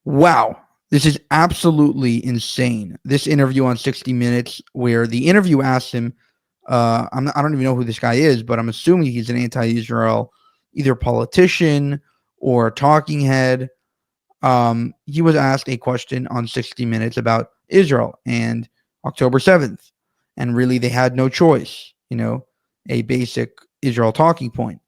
Wow. This is absolutely insane. This interview on 60 Minutes, where the interview asked him, I don't even know who this guy is, but I'm assuming he's an anti-Israel, either politician or talking head. He was asked a question on 60 Minutes about Israel and October 7th. And really, they had no choice, a basic Israel talking point.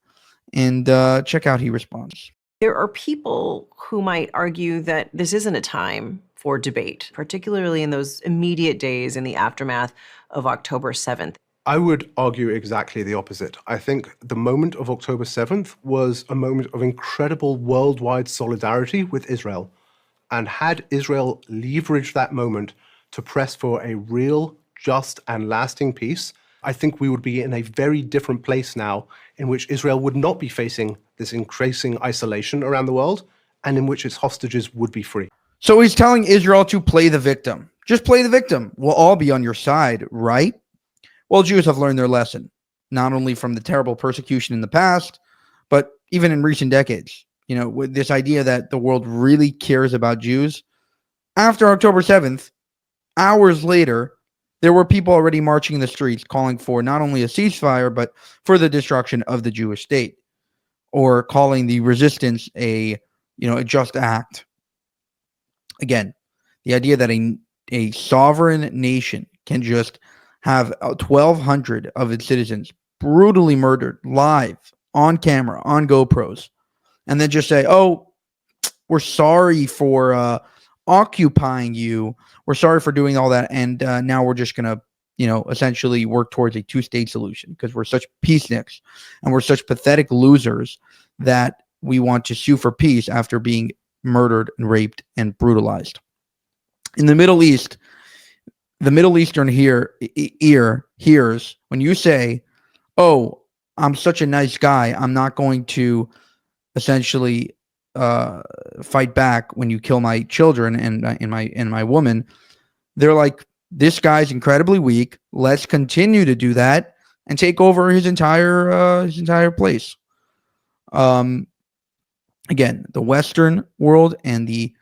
And check out how he responds. There are people who might argue that this isn't a time for debate, particularly in those immediate days in the aftermath of October 7th. I would argue exactly the opposite. I think the moment of October 7th was a moment of incredible worldwide solidarity with Israel. And had Israel leveraged that moment to press for a real, just, and lasting peace, I think we would be in a very different place now, in which Israel would not be facing this increasing isolation around the world, and in which its hostages would be free. So he's telling Israel to play the victim. Just play the victim. We'll all be on your side, right? Well, Jews have learned their lesson, not only from the terrible persecution in the past, but even in recent decades. With this idea that the world really cares about Jews. After October 7th, hours later, there were people already marching in the streets calling for not only a ceasefire, but for the destruction of the Jewish state, or calling the resistance a just act. Again, the idea that a sovereign nation can just have 1,200 of its citizens brutally murdered live on camera, on GoPros, and then just say, oh, we're sorry for occupying you. We're sorry for doing all that. And now we're just going to, essentially work towards a two-state solution because we're such peaceniks and we're such pathetic losers that we want to sue for peace after being murdered and raped and brutalized. In the Middle East, the Middle Eastern ear hears when you say, oh, I'm such a nice guy, I'm not going to essentially fight back when you kill my children and my woman. They're like, this guy's incredibly weak. Let's continue to do that and take over his entire place. Again, the Western world and the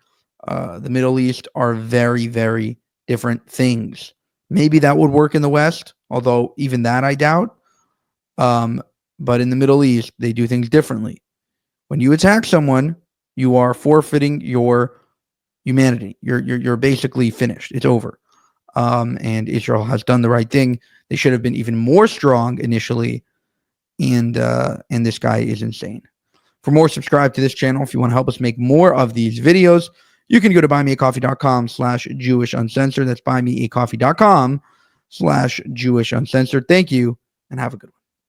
Middle East are very, very different things. Maybe that would work in the West, although even that I doubt. But in the Middle East, they do things differently. When you attack someone, you are forfeiting your humanity. You're basically finished. It's over. And Israel has done the right thing. They should have been even more strong initially. And this guy is insane. For more, subscribe to this channel. If you want to help us make more of these videos, you can go to buymeacoffee.com/JewishUncensored. That's buymeacoffee.com/JewishUncensored. Thank you, and have a good one.